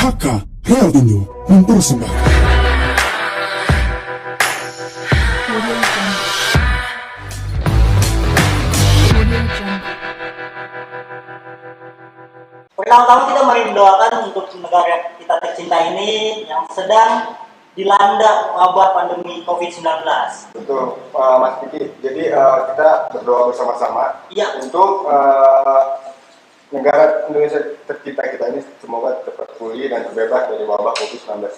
HK Realtindo mempersembahkan. Pertama-tama kita mendoakan untuk negara kita tercinta ini yang sedang dilanda wabah pandemi COVID-19. Betul, Mas Diki. Jadi kita berdoa bersama-sama untuk negara Indonesia tercinta kita ini semoga cepat pulih dan terbebas dari wabah COVID-19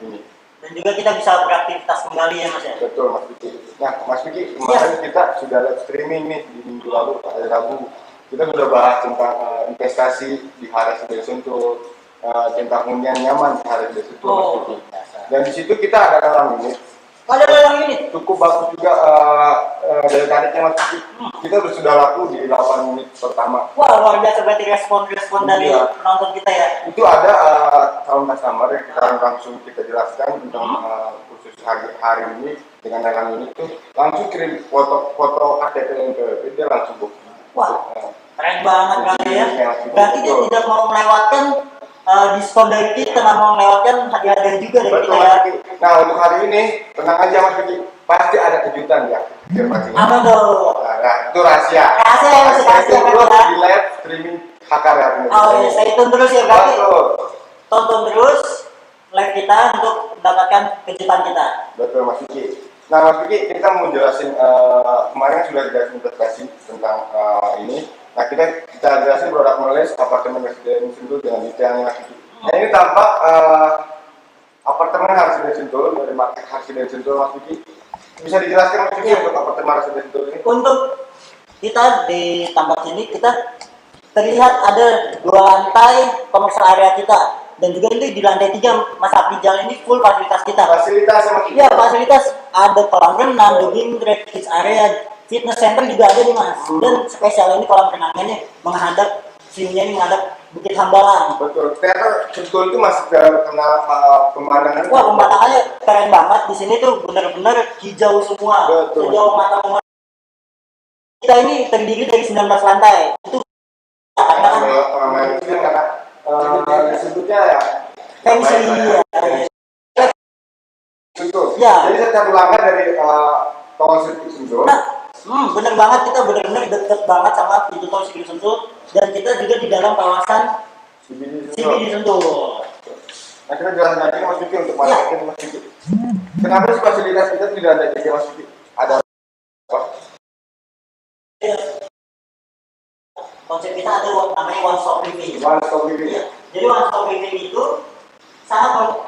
ini. Dan juga kita bisa beraktivitas kembali ya Mas ya? Betul Mas Diki. Nah Mas Diki, kemarin kita sudah live streaming nih di minggu lalu, hari Rabu. Kita sudah bahas tentang investasi di Haras Beli Sentul, tentang hunian nyaman di Haras Beli Sentul, Mas Diki. Dan di situ kita ada dalam ini. Ada dalam ini? Cukup bagus juga dari tariknya Mas Diki. Kita sudah laku di 8 menit pertama. Wah luar biasa berarti respon dari penonton kita ya. Itu ada calon customer yang kita langsung kita jelaskan tentang khusus hari ini dengan dalam ini tuh langsung kirim foto KTP NPWP, dia langsung booking. Wah keren banget kali ya. Berarti dia tidak mau melewatkan diskon dari kita, nggak mau melewatkan hadiah juga dari kita ya. Nah untuk hari ini tenang aja Mas Diki, pasti ada kejutan ya. Apa tuh? Nah itu rahasia. Rahasia ya masih rahasia kan ya. Di live streaming HK Realtindo. Oh ya, stay tune terus ya berarti. Tonton terus live kita untuk mendapatkan kejutan kita. Betul Mas Diki. Nah Mas Diki, kita mau jelasin kemarin sudah dikasih presentasi tentang ini. Nah kita jelasin produk Meles apartemen Residen Sentul dengan detailnya Mas Diki. Nah ini tampak apartemen Residen Sentul dari market Residen Sentul Mas Diki. Bisa dijelaskan Mas Diki untuk apartemen Residen Sentul ini? Untuk kita di tampak sini kita terlihat ada 2 lantai komersial area kita. Dan juga ini di lantai 3 Mas Aprijal ini full fasilitas kita. Fasilitas Mas Diki? Iya fasilitas, ada kolam renang, jogging track, kids area, fitness center juga ada nih Mas. Dan spesial ini kolam renangnya menghadap, view-nya ini menghadap Bukit Hambalang. Betul, ternyata Sentul itu masih kena pemandangan. Wah pemandangannya keren banget, di sini tuh benar-benar hijau semua. Betul. Hijau mata pemandangan. Kita ini terdiri dari 19 lantai. Itu karena disebutnya ya pensi ya. Sentul. Ya. Jadi satu langkah dari tol Sirkuit Sentul. Nah, bener banget, kita bener-bener deket banget sama pintu tol Sirkuit Sentul. Dan kita juga di dalam kawasan CBD Sentul. Nah kita jelasin lagi Mas Diki untuk marketing Mas Diki. Kenapa sih fasilitas kita tidak ada di Mas Diki? Ada apa? Konsep kita ada namanya one stop living. One stop living. Ya. Jadi one stop living itu sangat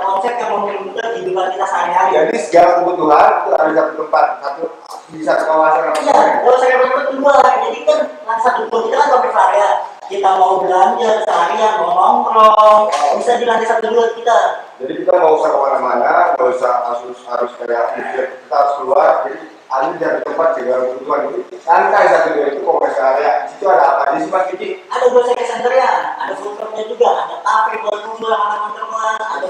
konsep yang mempermudah kehidupan kita sehari-hari. Jadi segala kebutuhan itu ada di satu tempat, di satu kawasan. Iya, kalau saya berdua, jadi kan satu tempat kita kan kompleks area. Kita mau belanja seharian, mau nongkrong, bisa di lantai 1 2 kita. Jadi kita nggak usah kemana-mana, nggak usah harus kayak mikir kita harus keluar. Jadi ada di tempat segala kebutuhan itu. Lantai 1 2 itu kompleks area. Di situ ada apa? Di sini Mas Diki? Ada grocery center-nya, ada food truck-nya juga, ada kafe buat kumpul sama teman-teman, ada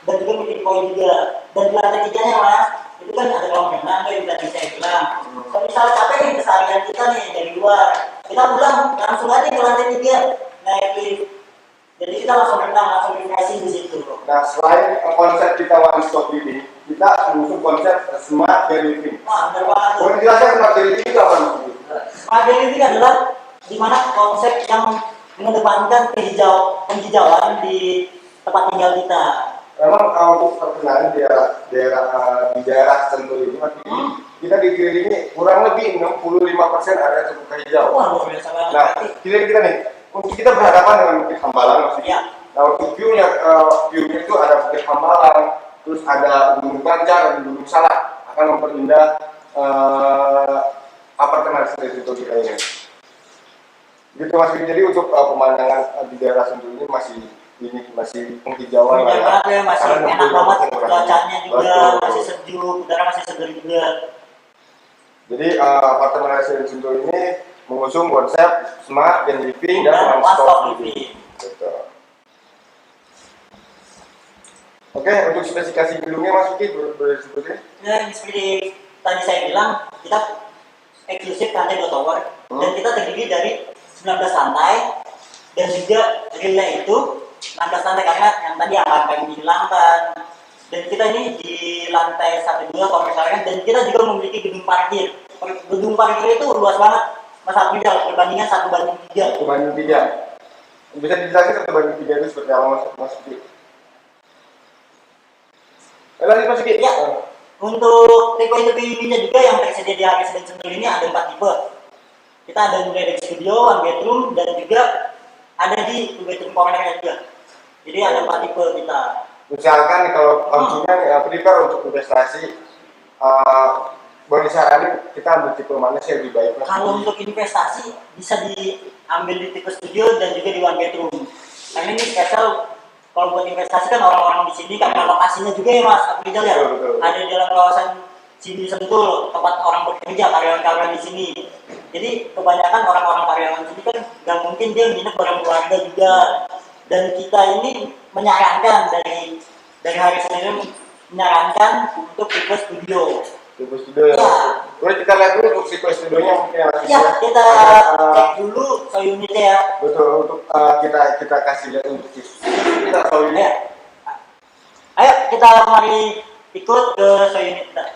dan juga meeting point juga. Dan di lantai 3-nya Mas, itu kan ada kolam renang yang tadi saya bilang. Kalau misalnya capek nih keseharian kita nih dari luar, kita pulang langsung aja ke lantai 3 naik lift. Jadi kita langsung renang, langsung refreshing di situ. Nah selain konsep kita one stop ini, kita mengusung konsep smart daily living. Wah, benar banget. Boleh dijelaskan smart daily living itu apa Mas Diki? Smart daily living adalah dimana konsep yang mengedepankan penghijauan di tempat tinggal kita. Memang untuk perkenalan di daerah Sentul ini Mas Diki, kita dikelilingi kurang lebih 65% area terbuka hijau. Wah, luar biasa banget. Nah, kita nih, untuk kita berhadapan dengan Bukit Hambalang Mas Diki. Ya. Nah, untuk view-nya itu ada Bukit Hambalang, terus ada Gunung Banjar dan Gunung Salak akan memperindah apartemen Residen Sentul kita ini. Gitu Mas Diki. Jadi untuk pemandangan di daerah Sentul ini masih penghijauan Hujan banget ya, masih karena enak banget cuacanya juga, betul. masih sejuk, udara masih segar juga. Jadi apartemen Residen Sentul ini mengusung konsep smart dan living dan one stop living. Betul. Oke, untuk spesifikasi gedungnya Mas Diki boleh disebutin? Ya, seperti tadi saya bilang, kita eksklusif lantai 2 tower dan kita terdiri dari 19 lantai dan juga realnya itu lantai karena yang tadi yang lantai dihilangkan. Dan kita ini di lantai 1 2 kalau misalkan, dan kita juga memiliki gedung parkir. Gedung parkir itu luas banget, Mas Abdul, perbandingan 1:3. 1:3. Bisa dijelaskan 1:3 itu seperti apa Mas Suki? Lanjut Mas Suki. Ya, untuk tipe-tipe juga yang tersedia di Haris dan Sentul ini ada 4 tipe. Kita ada mulai dari studio, one bedroom, dan juga ada di 2 bedroom corner juga. Jadi ada 4 tipe kita. Misalkan kalau konsumen prepare untuk investasi, boleh saranin kita ambil tipe mana sih yang lebih baik? Mas? Kalau untuk investasi bisa diambil di tipe studio dan juga di one bedroom. Karena ini spesial kalau buat investasi kan orang-orang di sini karena lokasinya juga ya Mas Abdul ya. Betul. Ada di dalam kawasan sini Sentul, tempat orang bekerja, karyawan-karyawan di sini. Jadi kebanyakan orang-orang karyawan di sini kan nggak mungkin dia nginep bareng keluarga juga. Dan kita ini menyarankan dari hari Senin menyarankan untuk tipe studio. Tipe studio ya. Ya. Boleh kita lihat dulu untuk tipe studionya mungkin Ya, kita cek dulu so unitnya ya. Betul, untuk kita kasih lihat untuk kita tahu ini. Ayo kita mari ikut ke so unit kita.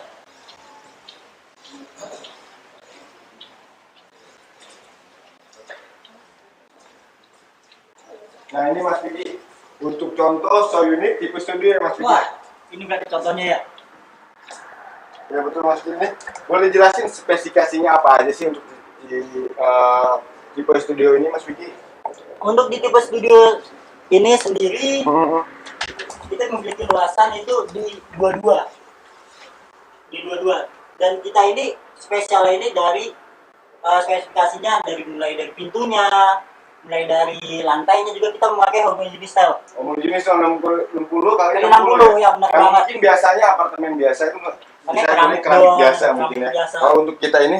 Nah ini Mas Vicky, untuk contoh so unit tipe studio ya Mas Vicky. Wah, ini berarti contohnya ya. Ya betul Mas Vicky. Boleh jelasin spesifikasinya apa aja sih untuk di tipe studio ini Mas Vicky? Untuk di tipe studio ini sendiri kita memiliki luasan itu di 22. Di 22. Dan kita ini spesial ini dari spesifikasinya mulai dari pintunya, mulai dari lantainya juga kita memakai homogeneous style. Homogeneous 60 kali 60 ya benar Yang banget. mungkin biasanya apartemen biasa itu Pakai bisa keramik keramik doang, biasa keramik mungkin ya. biasa. Kalau untuk kita ini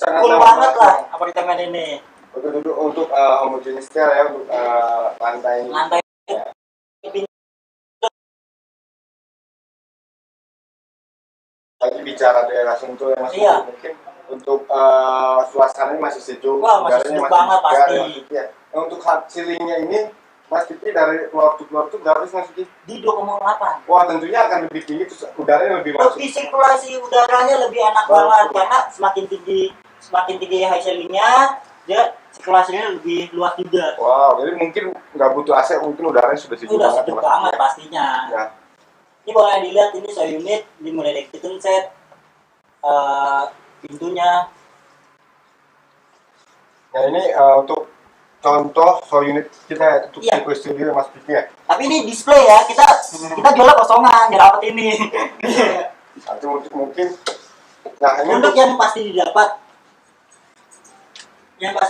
sangat Cool banget lah apartemen ini. untuk homogeneous style ya, untuk lantai. Lantai Lagi bicara daerah Sentul yang masih Iya. mungkin untuk suasananya masih sejuk, Wah, masih udaranya sejuk banget segar, pasti. ya, Mas Vicky ya. Nah, untuk ceilingnya ini Mas Vicky dari floor to floor itu berapa sih Mas Vicky? di 2,8. Wah tentunya akan lebih tinggi, terus udaranya lebih masuk. Lebih sirkulasi udaranya lebih enak banget karena semakin tinggi high ceilingnya, dia sirkulasinya lebih luas juga. Wow, jadi mungkin nggak butuh AC, mungkin udaranya sudah sejuk Udah banget. sejuk Mas banget Vicky. pastinya. Ya. Ini boleh dilihat ini so unit dimulai dari kitchen set, pintunya. Nah ini untuk contoh so unit kita untuk Iya. tipe studio Mas Vicky ya. Tapi ini display ya, kita jual kosongan, dirawat ini. Nanti mungkin, nah ini Untuk yang pasti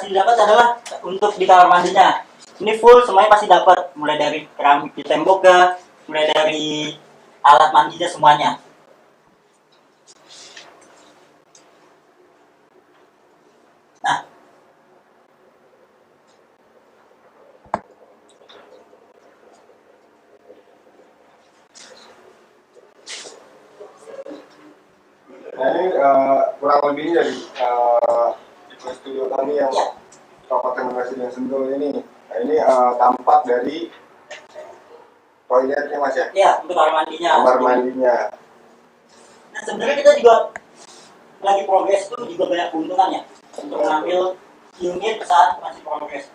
didapat adalah untuk di kamar mandinya. Ini full semuanya pasti dapat, mulai dari keramik di temboknya, mulai dari alat mandinya semuanya. Nah, ini kurang lebih dari tipe studio kami yang ya, Kabupaten Residen Sentul ini. Nah ini tampak dari toiletnya Mas ya, ya untuk kamar mandinya. kamar mandinya. Nah, sebenarnya kita juga lagi progres itu juga banyak keuntungannya untuk mengambil unit saat masih progres.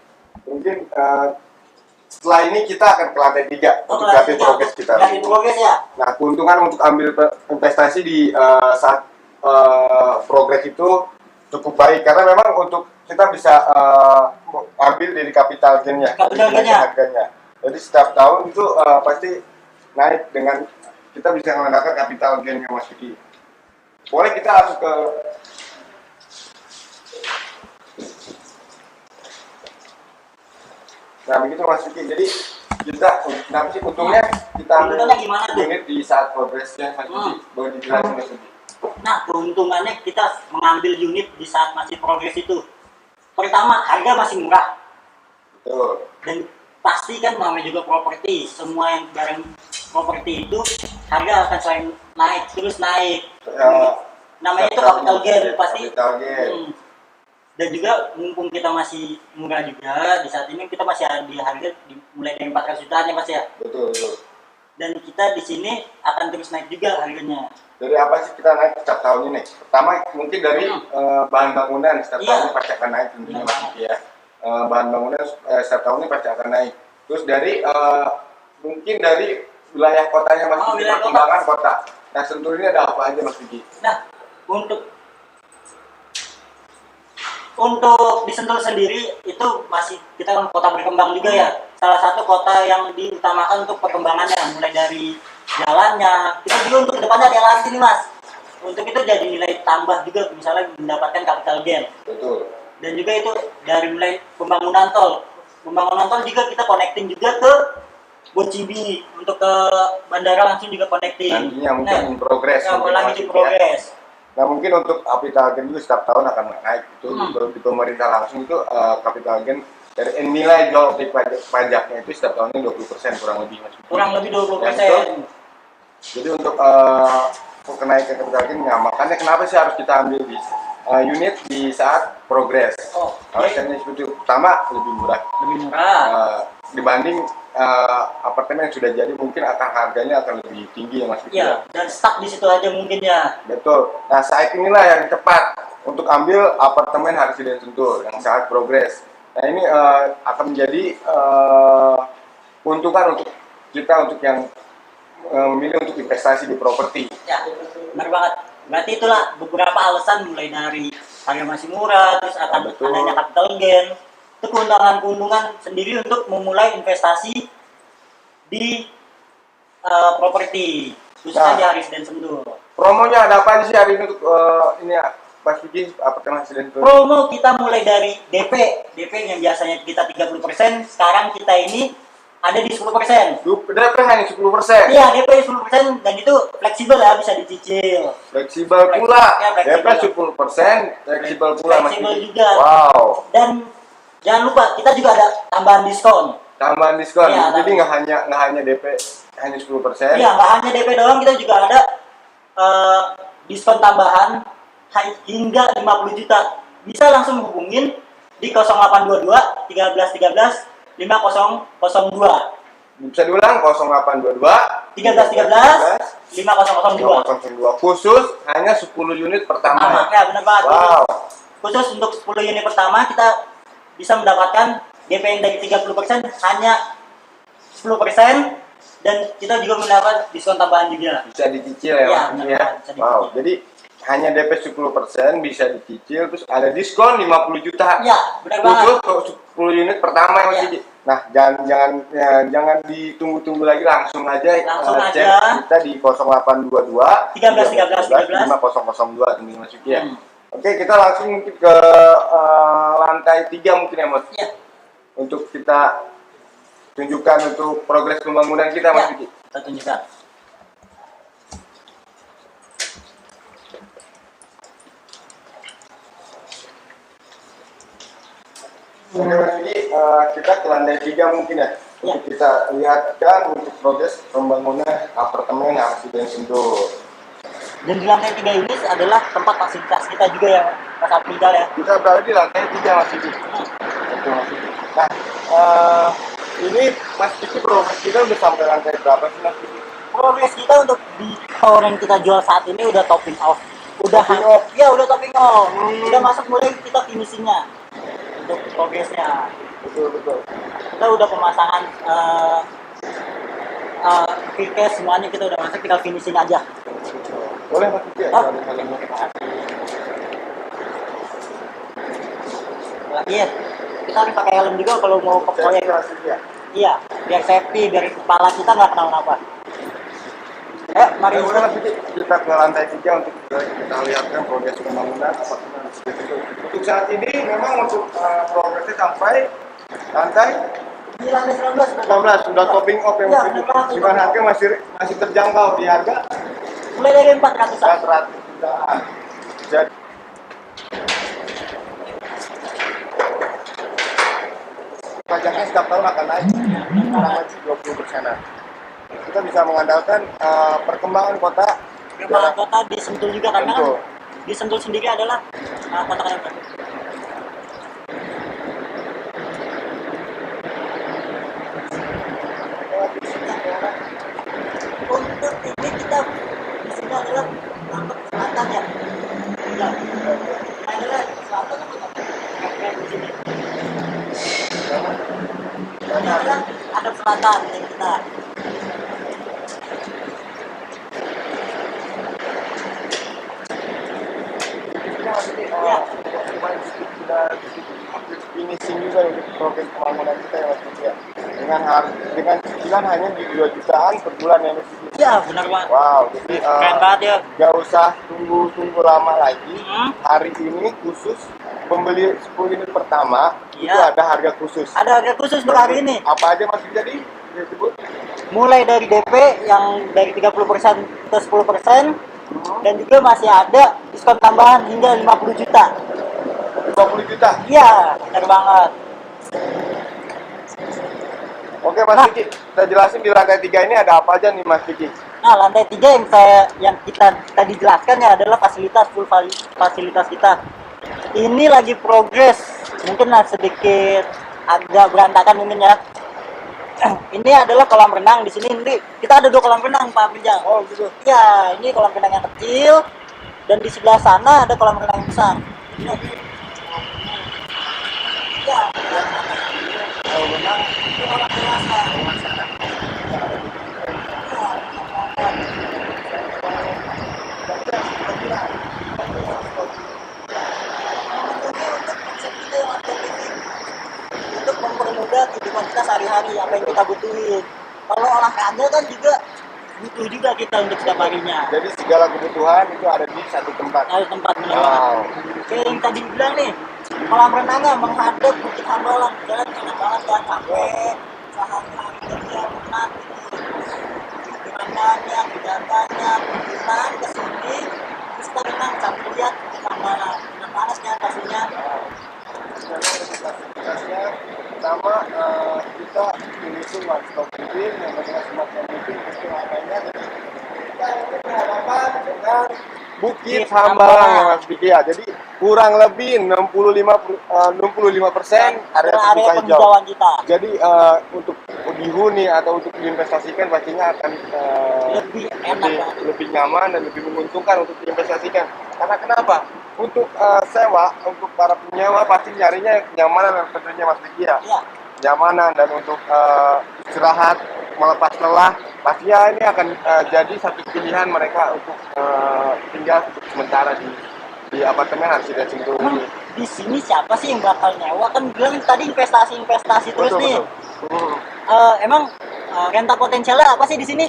Mungkin setelah ini kita akan ke lantai 3 untuk gratis progres kita. Gratis progres ya. Nah keuntungan untuk ambil investasi di saat progres itu cukup baik karena memang untuk kita bisa ambil dari capital gain-nya, Capital dari gain-nya. harganya. Jadi setiap tahun itu pasti naik dengan kita bisa menggunakan capital gain-nya Mas Vicky. Boleh kita langsung ke nah begitu Mas Vicky. Jadi kita nanti sih untungnya kita ambil Untungnya gimana tuh? unit di saat progresnya Mas Vicky. Boleh dijelasin Mas Vicky? Nah, keuntungannya kita mengambil unit di saat masih progres itu. Pertama, harga masih murah. Betul. Dan pasti kan namanya juga properti. Semua yang barang properti itu harga akan selain naik, terus naik. Namanya itu capital gain pasti. Capital gain. Dan juga mumpung kita masih murah juga, di saat ini kita masih ada di harga mulai dari 400 jutaan ya Mas ya. Betul, betul. Dan kita di sini akan terus naik juga harganya. Dari apa sih kita naik setiap tahun ini? Pertama mungkin dari bahan bangunan setiap Iya. tahun ini pasti akan naik tentunya Mas Diki ya. Bahan bangunan setiap tahun ini pasti akan naik. Terus dari mungkin dari wilayah kotanya Mas Oh, Diki, wilayah perkembangan kota. Nah Sentul ini ada apa aja Mas Diki? Nah, untuk di Sentul sendiri itu masih kita kan kota berkembang juga ya. Salah satu kota yang diutamakan untuk perkembangannya mulai dari jalannya. Kita juga untuk kedepannya ada LRT nih Mas. Untuk itu jadi nilai tambah juga misalnya mendapatkan capital gain. Betul. Dan juga itu dari mulai pembangunan tol. Pembangunan tol juga kita connecting juga ke Bocibi untuk ke bandara langsung juga connecting. Nantinya mungkin in progress. Ya, mungkin lagi Mas di Diki ya. progress. Nah mungkin untuk capital gain juga setiap tahun akan naik itu di pemerintah langsung itu capital gain dari nilai jual objek pajaknya itu setiap tahunnya 20% kurang lebih Mas. Kurang lebih 20%. Ya, betul. Jadi untuk kenaikan capital gain, nah, makanya kenapa sih harus kita ambil di unit di saat progres? Oh, Alasannya seperti itu. Pertama lebih murah lebih murah. dibanding apartemen yang sudah jadi mungkin akan harganya akan lebih tinggi ya Mas. Iya, dan stuck di situ aja mungkin ya. Betul. Nah saat inilah yang tepat untuk ambil apartemen Harisiden Sentul yang saat progres. Nah ini akan menjadi keuntungan untuk kita untuk yang memilih untuk investasi di properti. Ya, benar banget. Berarti itulah beberapa alasan mulai dari harga masih murah, terus akan Betul. adanya capital gain. Itu keuntungan-keuntungan sendiri untuk memulai investasi di properti, khususnya Nah. di Harisiden Sentul. Promonya ada apa aja sih hari ini untuk ini ya, Mas Vicky apartemen Harisiden Sentul? Promo kita mulai dari DP yang biasanya kita 30%, sekarang kita ini ada di 10%. DP hanya 10%. Iya, DP 10% dan itu fleksibel ya, bisa dicicil. Fleksibel pula. Ya, DP fleksibel. 10%, fleksibel pula Mas Fleksibel Vicky. juga. Wow. Dan jangan lupa kita juga ada tambahan diskon. Tambahan diskon. Iya, Jadi nggak hanya DP hanya 10%. Iya, nggak hanya DP doang, kita juga ada diskon tambahan hingga 50 juta. Bisa langsung hubungin di 0822 1313 5002. Bisa diulang 0822 1313 5002. 002 khusus hanya 10 unit pertama. Ya, benar banget. Wow. Khusus untuk 10 unit pertama kita bisa mendapatkan DP yang dari 30% hanya 10% dan kita juga mendapat diskon tambahan juga. Bisa dicicil ya, Iya, Mas benar Vicky ya. banget, bisa dicicil. Wow. Jadi hanya DP 10% bisa dicicil terus ada diskon 50 juta. Iya, benar banget. Khusus untuk 10 unit pertama ya Mas Iya. Vicky. Nah, jangan ditunggu-tunggu lagi langsung aja Langsung cek aja. kita di 0822 13 5002 ini Mas Vicky ya. Hmm. Oke, kita langsung mungkin ke lantai 3 mungkin ya Mas. Iya. Untuk kita tunjukkan untuk progres pembangunan kita Mas Ya, Vicky. kita tunjukkan. Oke Mas Vicky, kita ke lantai 3 mungkin ya. Ya. Untuk kita lihatkan untuk progres pembangunan apartemen Harisiden Sentul. Dan di lantai 3 ini adalah tempat fasilitas kita juga ya, Mas Abdul ya. Kita berada di lantai 3 Mas Vicky. Oke Mas Vicky. Nah, ini Mas Vicky progres kita udah sampai lantai berapa sih Mas Vicky? Progres kita untuk di tower yang kita jual saat ini udah topping off. Topping off? Ya, udah topping off. Udah masuk mulai kita finishingnya. Untuk progresnya. Betul. Kita udah pemasangan Vcase semuanya kita udah masuk, tinggal finishing aja. Boleh Mas Vicky ya? Oh. Helmnya. Lagi ya, kita harus pakai helm juga kalau mau ke proyek. Mas Vicky ya? Iya, biar safety, biar kepala kita nggak kenapa-napa. Mari Boleh Mas Vicky, kita ke lantai 3 untuk kita lihatkan progres pembangunan apartemen Harisiden Sentul. Untuk saat ini memang untuk progresnya sampai lantai di lantai 19. 19 sudah topping off ya Ya, Mas Vicky. udah banget. Dengan harga masih terjangkau di harga Mulai dari 400-an. 400 jutaan. Jadi pajaknya setiap tahun akan naik kurang lebih 20%. Kita bisa mengandalkan perkembangan kota. Perkembangan kota di Sentul juga karena kan Betul. di Sentul sendiri adalah kota yang selatan yang kita. Ya. Sudah finishing juga untuk program pembangunan kita ya Mas Diki ya. Dengan cicilan hanya di 2 jutaan per bulan ya Mas Diki. Ya, benar banget. Wow, jadi Keren banget ya. gak usah tunggu lama lagi. Hmm. Hari ini khusus pembeli 10 unit pertama itu Ya. ada harga khusus. Ada harga khusus untuk hari ini. Apa aja Mas Diki tadi disebut? Mulai dari DP yang dari 30% ke 10%, dan juga masih ada diskon tambahan hingga 50 juta. 20 juta. Iya, benar banget. Oke Mas Nah. Diki, kita jelasin di lantai 3 ini ada apa aja nih Mas Diki? Nah, lantai 3 yang kita tadi jelaskan ya adalah fasilitas kita. Ini lagi progres, mungkin sedikit agak berantakan mungkin ya. Ini adalah kolam renang di sini. Kita ada 2 kolam renang Pak Pinjang. Oh gitu. Ya, ini kolam renang yang kecil dan di sebelah sana ada kolam renang yang besar. Ya, Kalau renang itu kolam dewasa. Untuk mempermudah kehidupan kita sehari-hari, apa yang kita butuhin. Kalau olahraga kan juga butuh juga kita untuk setiap harinya. Jadi segala kebutuhan itu ada di satu tempat. Ada tempat benar. Wow. Kayak yang tadi bilang nih, kolam renangnya menghadap Bukit Hambalang. Jalan enak banget kan, capek, sehari-hari kerja penat gitu. Gerakannya, penjaganya, kunjungan ke sini, terus kita renang sambil lihat Bukit Hambalang. Benar panasnya pastinya. Fasilitasnya pertama kita mengusung one stop living yang namanya smart home living itu namanya. Jadi kita itu berhadapan dengan Bukit Hambalang ya Mas Diki ya. Jadi kurang lebih 65% area terbuka hijau. penghijauan kita. Jadi untuk dihuni atau untuk diinvestasikan pastinya akan Lebih enak ya. lebih nyaman dan lebih menguntungkan untuk diinvestasikan. Karena kenapa? Untuk sewa, untuk para penyewa pasti nyarinya kenyamanan dan tentunya Mas Diki ya. Iya. Nyamanan dan untuk istirahat, melepas lelah, pastinya ini akan jadi satu pilihan mereka untuk tinggal untuk sementara di apartemen Harsida Sentul Emang ini. di sini siapa sih yang bakal nyewa? Kan bilang tadi investasi terus nih. Hmm. Emang renta potensialnya apa sih di sini?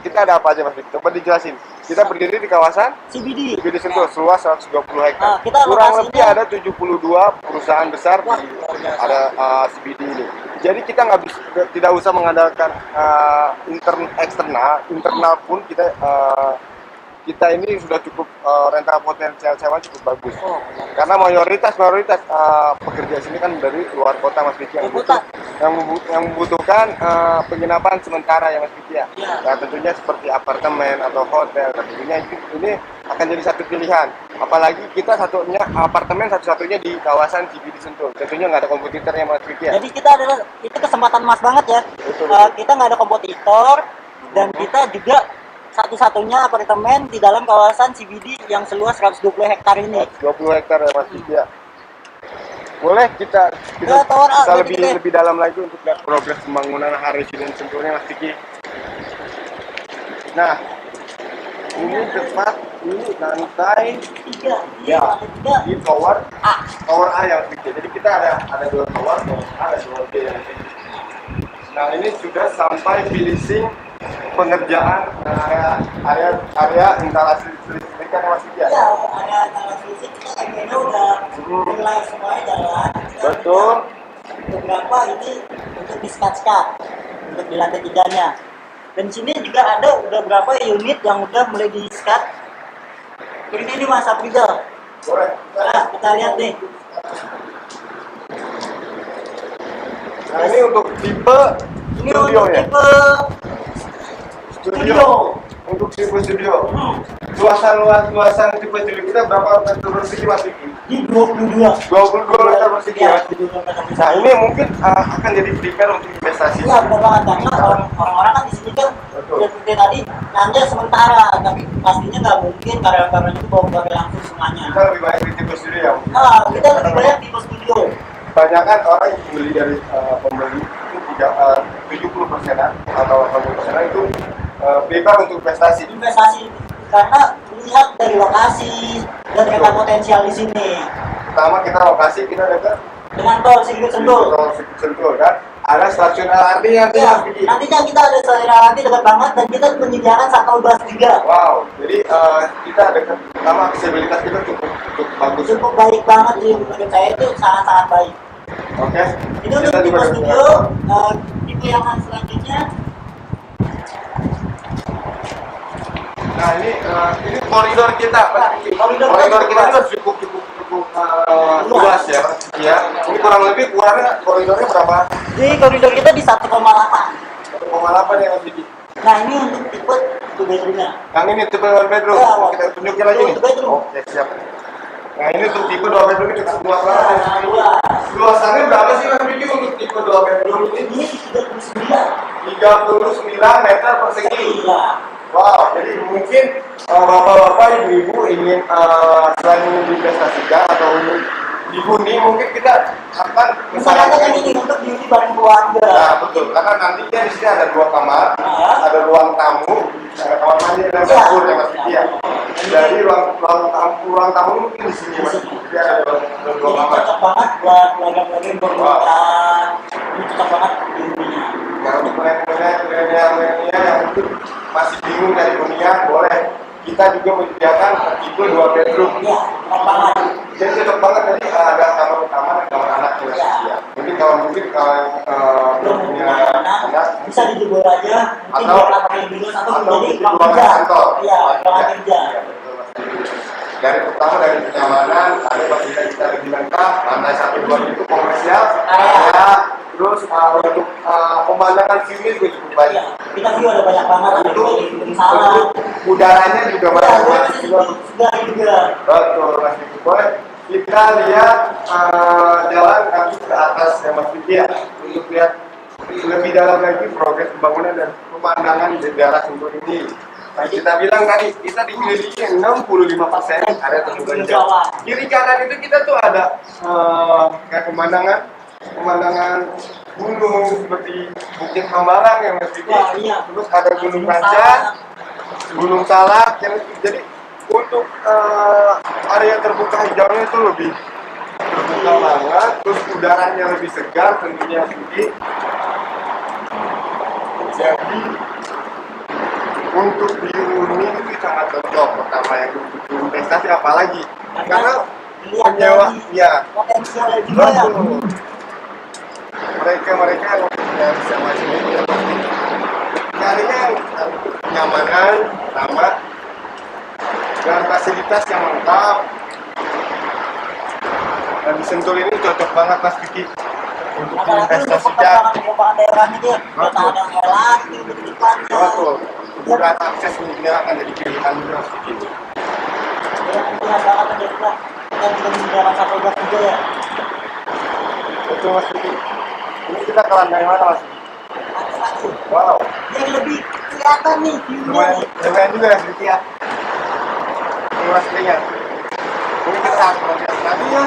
Kita ada apa aja Mas Diki? Coba dijelasin. Kita berdiri di kawasan CBD. CBD Sentul, seluas 120 hektar. Kita Kurang lokasinya- lebih ada 72 perusahaan besar Wah, di luar biasa. ada CBD ini. Jadi kita tidak usah mengandalkan internal pun kita ini sudah cukup renta potensial sewa cukup bagus. Oh, Karena mayoritas pekerja sini kan dari luar kota Mas Diki yang membutuhkan penginapan sementara ya Mas Diki ya. Iya. Nah, tentunya seperti apartemen atau hotel. Nah, tentunya ini akan jadi satu pilihan. Apalagi kita apartemen satu-satunya di kawasan CBD Sentul. Tentunya nggak ada kompetitornya Mas Diki ya. Jadi itu kesempatan emas banget ya. Betul. Kita nggak ada kompetitor dan kita juga satu-satunya apartemen di dalam kawasan CBD yang seluas 120 hektar ini. 20 hektar ya Mas Diki ya. Boleh kita Ya, tower A, bisa berarti kita- lebih dalam lagi untuk lihat progres pembangunan Harsida Sentulnya Mas Diki. Nah, ini tepat ini lantai 3. ya Lantai 3. di tower A. A yang kecil. Jadi kita ada 2 tower, tower A dan tower B yang kecil. Nah ini sudah sampai finishing pengerjaan area instalasi listrikan ya Mas Diki ya. Ya, ada tanggal fisik kita kayaknya udah mulai semuanya jalan. Betul. Beberapa ini untuk diskat-skat untuk di lantai 3-nya. Dan di sini juga ada udah berapa unit yang udah mulai diskat. Ini Mas Aprijal. Boleh. Nah, kita lihat nih. Nah ini untuk tipe Ini studio untuk ya. tipe Studio. Untuk tipe studio. Luasan tipe studio kita berapa meter persegi Mas Diki? di 22. 22 meter persegi Ya, Mas Diki. 22 meter persegi. Nah ini mungkin akan jadi prepare untuk investasi. Iya benar banget karena orang-orang kan di sini kan Betul. seperti tadi nanya sementara, tapi pastinya nggak mungkin karyawan-karyawan itu bawa langsung semuanya. Kita lebih banyak di tipe studio ya. Kita lebih banyak tipe studio. Banyak kan orang yang beli dari pembeli itu tidak 70%-an atau 80%-an itu bebas untuk investasi. Investasi karena lihat dari lokasi dan kata potensial di sini. Pertama kita lokasi kita dekat Dengan tol Sigit Sentul. tol Sentul kan, ada stasiun LRT yang Ya, nantinya kita ada stasiun LRT dekat banget dan kita menyediakan shuttle bus juga. Wow, jadi kita dekat, pertama aksesibilitas kita cukup bagus. Cukup baik banget sih menurut saya, itu sangat-sangat baik. Oke. Itu untuk tipe studio. Tipe yang selanjutnya, Nah ini koridor kita, koridor kita juga cukup luas ya. Ya, ini kurang lebih ukurannya koridornya berapa? di koridor kita di 1,8. 1,8 ya Mas Diki. Nah ini untuk tipe 2 bedroomnya. Yang ini tipe 1 bedroom. Ya, Kita tunjukin lagi nih. Two bedroom. Oke, siap. Nah ini untuk tipe 2 bedroom ini kita luas banget. Nah, luas. Luasannya berapa sih Mas Diki untuk tipe 2 bedroom ini? Ini 39. 39 meter persegi. Iya. Wow, jadi mungkin bapak-bapak, ibu-ibu ingin selain investasikan atau dihuni, mungkin kita akan Misalnya yang ini untuk diuji bareng keluarga. Nah, betul, karena nantinya di sini ada 2 kamar, ada ruang tamu, ada kamar mandi dan dapur ya Mas Diki ya. Jadi ruang tamu mungkin di sini Mas. Jadi ada dua Ini kamar. cocok banget buat keluarga-keluarga yang berkeluarga. Ini cocok banget diujinya. Nah, untuk milenial yang mungkin masih bingung dari hunian, boleh. Kita juga menyediakan tipe 2 bedroom. Iya, cocok banget. Jadi cocok banget, jadi ada kamar utama dan kamar anak ya. Ya. Mungkin kalau belum punya anak bisa dijebol aja, mungkin atau dia pakai binus atau atau menjadi di ruang ruangan kerja. kantor. Iya, ruangan kerja. Iya, betul, Mas. Dari pertama dari kenyamanan, ada fasilitas kita lebih lengkap, lantai 1 2 itu komersial, ya, terus untuk pemandangan view-nya juga cukup baik. Iya, kita view ada banyak banget, ada Untuk di salah. udaranya juga Iya, banyak juga. sudah juga. Betul, Mas Diki. Boleh kita lihat jalan kaki ke atas ya Mas Diki ya, untuk lihat lebih dalam lagi progres pembangunan dan pemandangan di daerah Sentul ini. Nah, kita bilang tadi kita dikelilingi 65% area terbuka hijau. Kiri kanan itu kita tuh ada kayak pemandangan gunung seperti Bukit Hambalang yang Mas Diki. Wah, iya. Terus ada Gunung Kaca, Gunung Salak, yang jadi untuk area terbuka hijaunya itu lebih terbuka banget, terus udaranya lebih segar tentunya sedikit. Jadi untuk dihuni itu sangat cocok. Pertama yang untuk investasi apalagi karena penyewa ya Potensialnya juga ya. betul. Mereka yang bisa masuk ini ya pasti nyarinya kenyamanan, pertama dan fasilitas yang lengkap. Dan di Sentul ini cocok banget Mas Diki untuk investasikan. Pengembangan daerahnya dia, kita ada LRT di depannya. Betul. Kemudahan akses ini akan jadi pilihan juga Mas Diki. Yang jelas banget ada juga. Kita juga menyediakan satu bus juga ya. Betul Mas Diki. Ini kita ke lantai mana Mas? Satu. Wow. Yang lebih kelihatan nih view-nya nih. Lumayan juga Mas Diki ya. Ini Mas Diki ya. Ini kita progres nanti ya.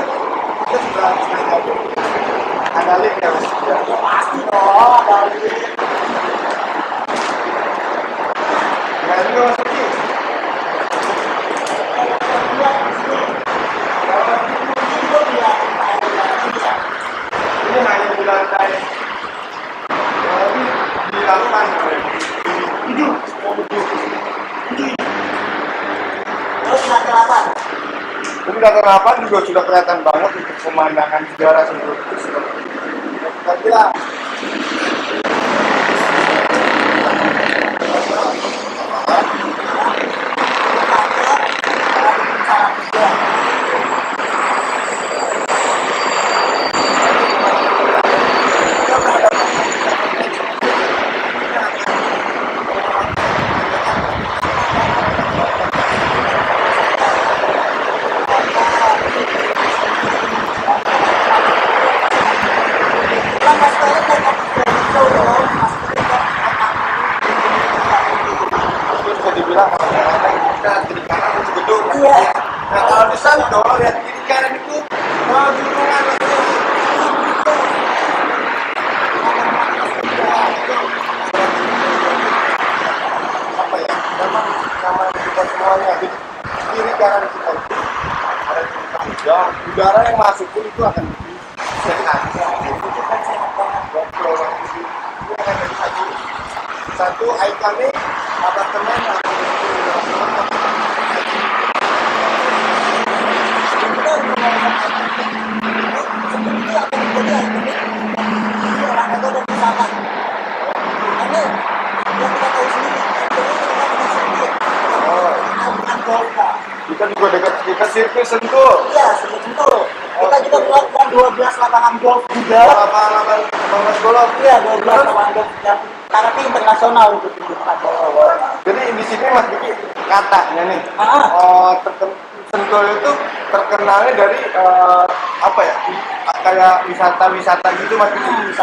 Kita sudah ada link ya Mas Diki ya. Pasti dong, ada lift. Lumayan juga Mas Diki. Ini hanya di lantai di 8 Terus lantai 8. Ini lantai 8 juga sudah kelihatan banget untuk pemandangan udara Sentul itu seperti kita bilang. Lantai udara yang masuk pun itu akan lebih sehat. Itu kan sehat banget. Betul, Mas Diki. Ini akan jadi satu ikonik apartemen yang kita juga dekat sirkuit Sentul. Iya, Sentul. Kita juga melakukan 12 lapangan golf juga. Lapangan golf. Iya, 12 lapangan golf yang tapi internasional untuk Jadi di sini Mas Diki katanya nih, Sentul itu terkenalnya dari apa ya? Kayak wisata-wisata gitu Mas Diki.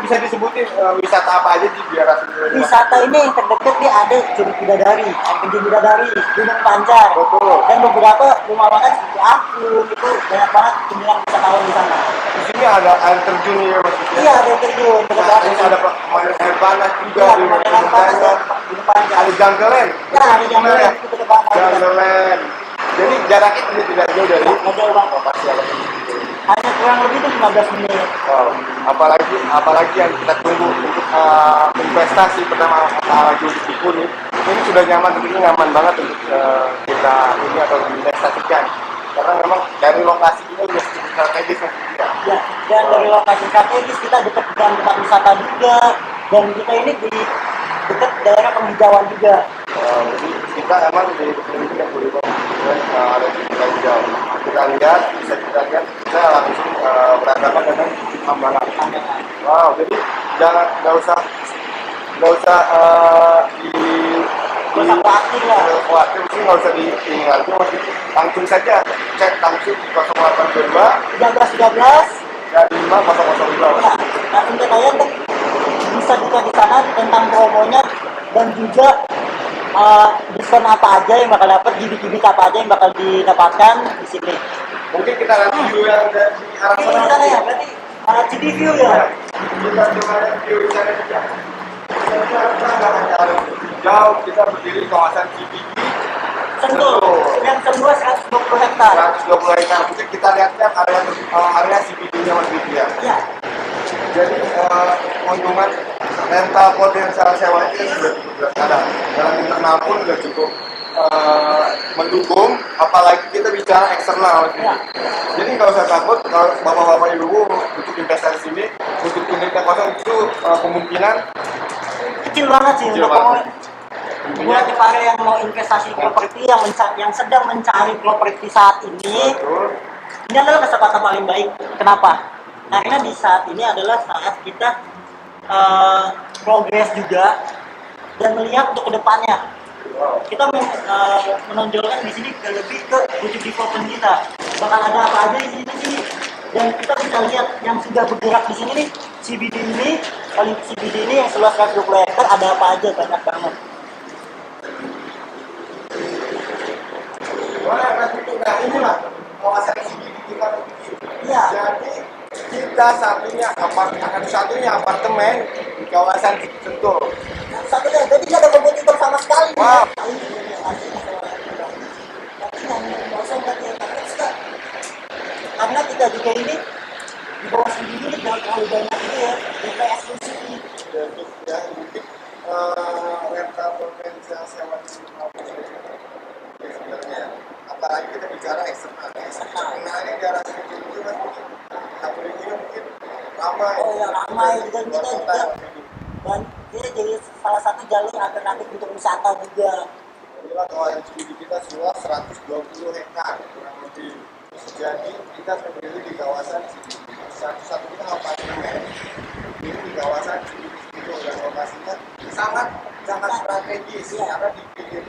Bisa disebutin wisata apa aja di daerah Sentul ini? Wisata ini yang terdekat nih ada Curug Bidadari, air terjun Bidadari, Gunung Pancar. Betul. Dan beberapa rumah makan seperti Angklung itu banyak banget kunjungan wisatawan di sana. Di sini ada air terjun ya Mas Diki. Iya, ada air terjun. Terus ada pemandian air panas juga Iya, di pemandian air panas dan Gunung Pancar. Ada jungleland. Ya, ada jungleland itu ke depan. Jungleland. Jadi jaraknya tidak jauh dari Nggak jauh banget. Hanya kurang lebih itu 15 menit. Wow. Apalagi yang kita tunggu untuk investasi pertama lagi di Biku nih. Ini sudah nyaman, tentunya nyaman banget untuk kita ini atau investasikan. Karena memang dari lokasi ini sudah cukup strategis Mas. Ya, dan dari lokasi strategis kita dekat dengan tempat wisata juga, dan kita ini di dekat daerah penghijauan juga. Jadi kita emang di ini yang boleh ada di hijau. Kita lihat, bisa kita lihat, kita langsung berhadapan dengan Hambalang. Wow, jadi nggak usah khawatir lah. Khawatir sih nggak usah ditinggal, langsung saja cek langsung di 0822 13 dan 5002. ya, langsung ke kalian bisa juga di sana tentang promonya dan juga diskon apa aja yang bakal dapat, gimmick apa aja yang bakal didapatkan di sini. Mungkin kita lihat view yang ada di arah Ini di sana ya, berarti city view ya. Kita coba lihat view di sana juga. Kita nggak jauh, kita berdiri di kawasan CBD Sentul, yang seluas 120 hektar. 120 hektar. Mungkin kita lihat area CBD-nya Mas Diki ya. Ya, Jadi keuntungan rental potensial sewa ini sudah cukup berada. Dalam internal pun sudah cukup mendukung, apalagi kita bicara eksternal. ya. Jadi nggak usah takut kalau bapak-bapak ibu untuk investasi sini, untuk unitnya kosong itu kemungkinan Kecil banget sih kecil untuk banget. buat para yang mau investasi properti yang sedang mencari properti saat ini. Betul. Ini adalah kesempatan paling baik. Kenapa? Karena di saat ini adalah saat kita progres juga dan melihat untuk kedepannya. Wow. Kita menonjolkan di sini lebih ke wujud development kita. Bakal ada apa aja di sini dan kita bisa lihat yang sudah bergerak di sini nih, CBD ini yang seluas 120 hektar ada apa aja, banyak banget. Boleh Mas Diki, nah inilah kawasan CBD kita begitu. Iya. Jadi kita satunya apartemen di kawasan Sentul. Satu deh, jadi nggak ada kompetitor sama sekali. Wow. Karena kita juga ini di bawah sendiri ini jangan terlalu banyak ini ya, kita eksklusif nih. Ya, mungkin rental potensial sewa di sebenarnya. Apalagi kita bicara eksternal. Eksternalnya di arah sini itu kan mungkin ini mungkin ramai. Oh ya ramai, dan kita juga dan dia jadi salah satu jalur alternatif untuk wisata juga. Inilah kawasan studi kita seluas 120 hektar kurang lebih. Jadi kita berdiri di kawasan satu kita apartemen ini di kawasan itu dan lokasinya sangat strategis karena di pinggir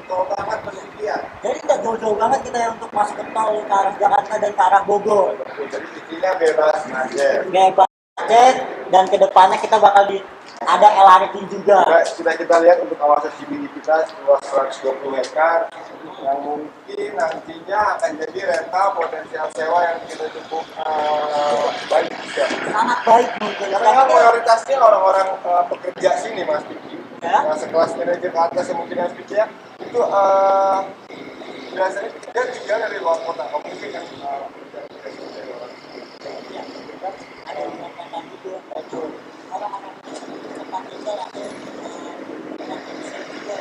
tol banget penelitian. Jadi nggak jauh-jauh banget kita ya untuk masuk ke tol ke arah Jakarta dan ke arah Bogor. Jadi istrinya bebas macet. Bebas macet dan kedepannya kita bakal ada LRT juga. Sudah kita lihat untuk kawasan CBD kita seluas 120 hektar yang mungkin nantinya akan jadi rental potensial sewa yang kita cukup baik juga. Sangat baik mungkin. Karena mayoritasnya orang-orang pekerja sini Mas Diki, Ya. yang sekelas manajer ke atas yang mungkin yang kerja itu biasanya dia tinggal dari luar kota, mungkin kan Ada yang mengatakan itu betul. Orang-orang tempat tinggal ada yang bisa juga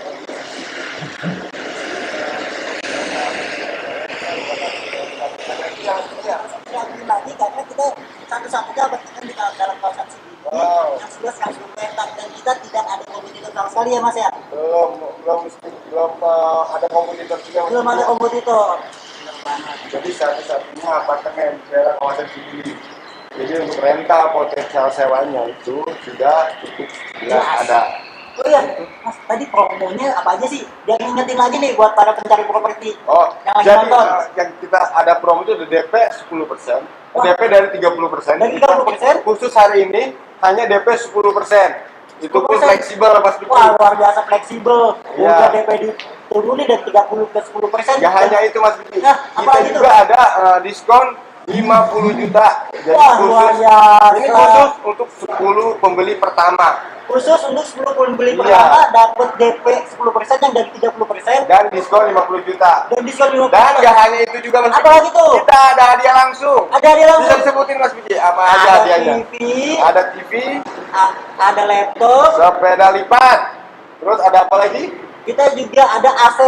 lagi karena kita satu-satunya bertahan di dalam kawasan sini yang sudah 100 hektar dan kita tidak ada kompetitor sama sekali ya mas ya. belum ada kompetitor juga. Belum ada kompetitor. Jadi satu-satunya apartemen di daerah kawasan Cikini. Jadi untuk rental potensial sewanya itu sudah cukup jelas ada. Oh iya, mas tadi promonya apa aja sih? Biar ngingetin lagi nih buat para pencari properti Oh, yang lagi jadi nonton. yang kita ada promo itu ada DP 10%, Wah. DP dari 30%. Dari 30%? Khusus hari ini hanya DP 10%. Itu pun 10%. fleksibel Mas Diki. Wah luar biasa fleksibel. Iya. Udah DP diturunin dari 30 ke 10%. Ya hanya itu Mas Diki. Nah, Kita apalagi juga ada diskon 50 juta. Jadi Wah, luar biasa. ini khusus untuk 10 pembeli pertama. Khusus untuk 10 pembeli Iya. pertama dapat DP 10% yang dari 30% Dan diskon 50 juta. dan diskon 50%. Dan gak hanya itu juga Mas Apa lagi tuh? Kita ada hadiah langsung. Ada hadiah langsung. Bisa sebutin Mas Biji apa aja Ada hadiahnya? TV, Ada TV, ada laptop, sepeda lipat. Terus ada apa lagi? kita juga ada AC.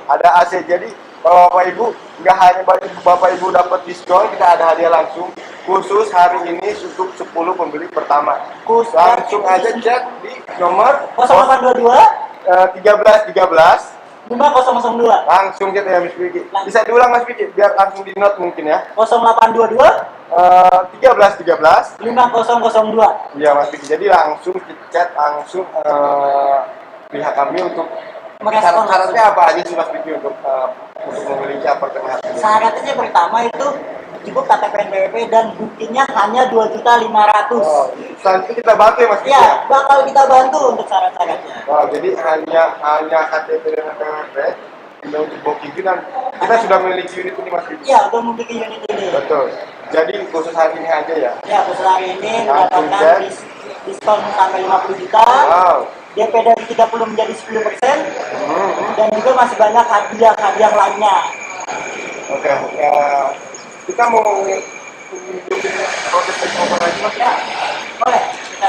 Ada AC. Jadi kalau Bapak Ibu nggak hanya Bapak Ibu dapat diskon, kita ada hadiah langsung khusus hari ini untuk 10 pembeli pertama. Langsung aja chat di nomor 0822 1313. 5002 Langsung chat ya Mas Vicky. Bisa diulang Mas Vicky biar langsung di note mungkin ya. 0822 1313. 5002. Iya Mas Vicky. Jadi langsung chat langsung pihak kami untuk Merespon syarat-syaratnya apa aja sih Mas Vicky untuk memiliki apartemen hati ini? Syaratnya pertama itu cukup KTP NPWP dan buktinya hanya 2.500.000. Oh, selanjutnya kita bantu ya Mas Vicky. Ya, bakal kita bantu untuk syarat-syaratnya. Wow, jadi hanya KTP dan KTP tidak untuk booking dan kita sudah memiliki unit ini Mas Vicky. Ya, untuk memiliki unit ini. Betul. Jadi khusus hari ini aja ya. Ya, khusus hari ini Langsung mendapatkan cek. diskon sampai 50 juta. Wow. DP dari 30 menjadi 10%. Dan juga masih banyak hadiah-hadiah lainnya. Oke. Kita mau proses takeover lagi Mas. Ya, boleh. Kita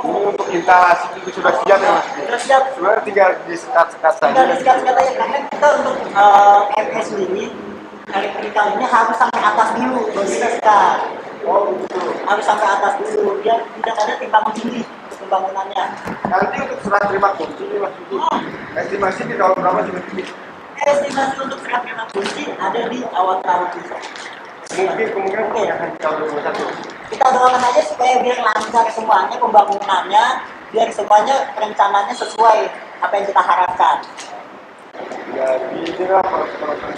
Ini untuk instalasi itu sudah siap ya Mas. sudah siap. Sebenarnya tinggal disekat-sekat saja. Tinggal disikat-sikat aja karena kita untuk MS sendiri elektrikal ini harus sampai atas dulu baru kita sekat. Oh gitu. Harus sampai atas dulu biar tidak ada timbangan tinggi untuk pembangunannya. Nanti untuk serah terima kunci nih Mas Vicky. Estimasi di tahun berapa sih Mas Vicky? Estimasi untuk serah terima kunci ada di awal tahun ini. Mungkin kemungkinan akan di tahun 2021. Kita doakan aja supaya biar lancar semuanya pembangunannya, biar semuanya rencananya sesuai apa yang kita harapkan. Jadi ini lah proses.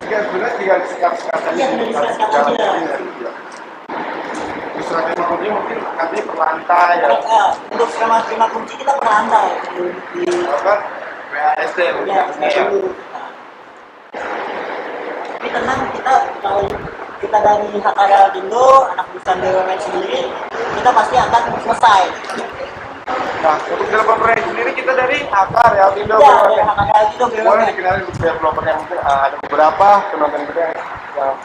Sebenarnya tinggal disekat-sekat saja. Iya, tinggal disekat-sekat Jalan aja. ini ya. Di serah terima kunci mungkin nanti per lantai ya. Untuk serah terima kunci kita perlantai di Apa? PAST ya, ya. dulu. Tapi tenang, kita kalau kita dari HKRL Indo, anak perusahaan BUMN sendiri, kita pasti akan selesai. Nah, untuk developer proyek sendiri kita dari Akar ya, Indo. Ya, dari HKRL Indo Boleh BUMN. dikenalin untuk developer yang mungkin ada beberapa penonton kita yang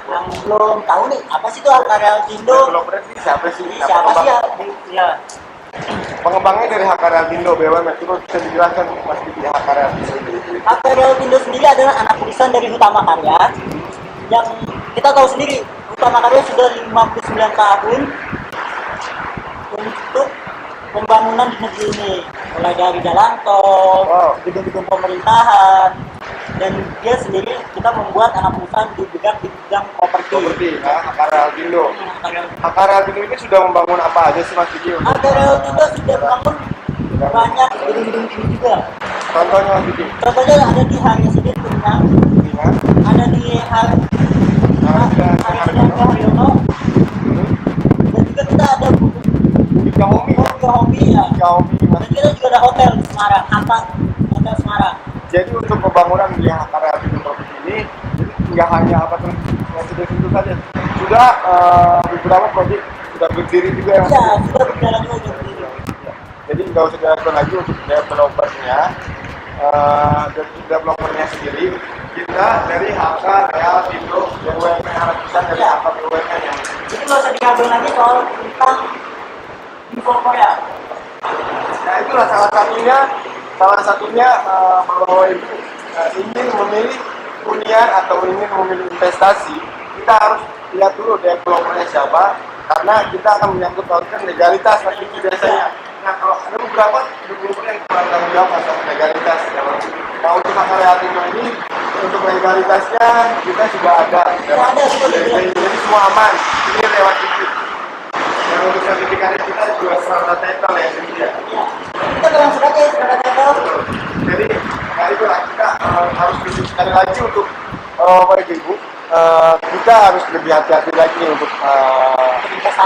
Yang belum tahu nih, apa sih itu HKRL Indo? developer ini siapa sih? Ini siapa sih ya? Ya, Pengembangnya dari HKRL Indo BUMN. Coba bisa dijelaskan Mas Diki HKRL Indo. HKRL Indo sendiri adalah anak perusahaan dari Hutama Karya yang kita tahu sendiri Hutama Karya sudah 59 tahun untuk pembangunan di negeri ini, mulai dari jalan tol, Wow. gedung-gedung pemerintahan, dan dia sendiri kita membuat anak perusahaan di bidang properti. Properti ya, HKRL Indo. HKRL HKRL Indo ini sudah membangun apa aja sih Mas Diki? HKRL Indo sudah bangun banyak gedung-gedung tinggi juga. Contohnya Mas Diki. Contohnya ada di Haryono Kuningan, Ingat? ada di Haryono, dan juga kita ada Di Xiaomi. hobi ya. Xiaomi Dan Mas. kita juga ada hotel di Semarang, Hotel Semarang. Jadi untuk pembangunan di HKRL Indo Property ini nggak hanya apa tuh residence itu saja, sudah beberapa proyek sudah berdiri juga ya Mas. Ya, sudah berjalan juga udah berdiri. Jadi nggak usah dilakukan lagi untuk developernya. dari developernya sendiri, kita dari HK, Real, Indo, BUMN Harapisan dari HK BUMN yang Jadi nggak usah dikabel lagi soal tentang developer ya. nah itulah salah satunya bahwa ibu ingin memilih hunian atau ingin memilih investasi, kita harus lihat dulu developernya siapa, karena kita akan menyangkut pautkan legalitas nanti biasanya. Nah kalau ada beberapa developer yang kurang tanggung jawab masalah legalitas, nah untuk Karya ini untuk legalitasnya kita sudah ada, jadi semua aman, ini lewat itu. Yang untuk sertifikatnya kita juga serata title ya jadi ya. Iya. Kita bilang serata title. Jadi nah itulah kita harus lebih sekali lagi untuk Bapak Ibu, kita harus lebih hati-hati lagi untuk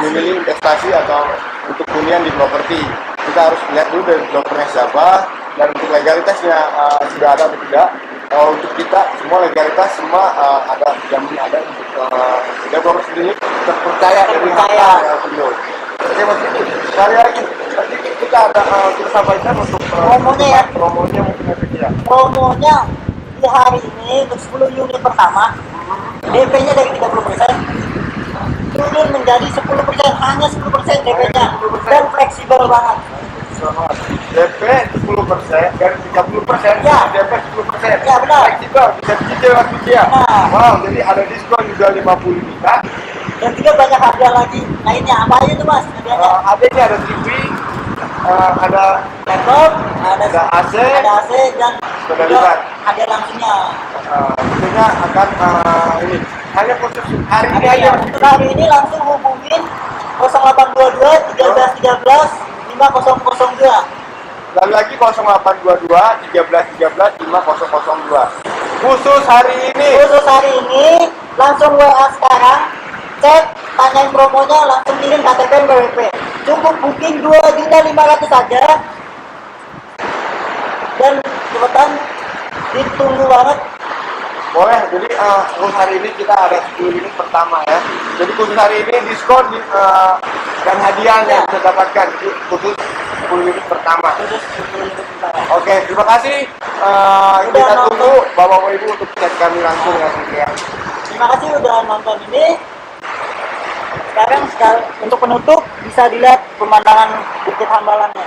memilih investasi atau untuk hunian di properti. Kita harus lihat dulu dari developernya siapa dan untuk legalitasnya sudah ada atau tidak. Untuk kita semua legalitas semua ada dijamin ada untuk developer sendiri terpercaya dari beliau. Oke Mas Diki, sekali lagi nanti kita ada kita sampaikan untuk Promonya ya. promonya mungkin ya. Promonya di hari ini untuk 10 unit pertama DP-nya dari 30% turun menjadi 10%, hanya 10% DP-nya dan fleksibel banget. DP 10% dari 30%, Ya. DP 10%. Ya, benar. Fleksibel, bisa dicicil Mas Diki ya. Nah. Wow, jadi ada diskon juga 50 juta. Dan juga banyak hadiah lagi lainnya. Apa aja tuh Mas hadiahnya? Ada ada TV, ada Laptop, ada AC, AC dan Sudah juga lihat. hadiah langsungnya. tentunya akan ini hanya khusus hari ini aja. Untuk hari ini langsung hubungin 0822 1313 5002. Lalu lagi 0822 1313 5002. Khusus hari ini. Khusus hari ini langsung WA sekarang, cek, tanyain promonya, langsung kirim KTP BWP. Cukup booking 2.500.000 saja. Dan cepetan, ditunggu banget. Boleh, jadi khusus hari ini kita ada 10 unit pertama ya. Jadi khusus hari ini diskon dan hadiah yang bisa dapatkan. Jadi khusus 10 unit pertama. Khusus 10 unit pertama. Oke, terima kasih. Kita tunggu Bapak Ibu untuk chat kami langsung ya. Terima kasih udah nonton ini. Sekarang untuk penutup bisa dilihat pemandangan Bukit Hambalannya.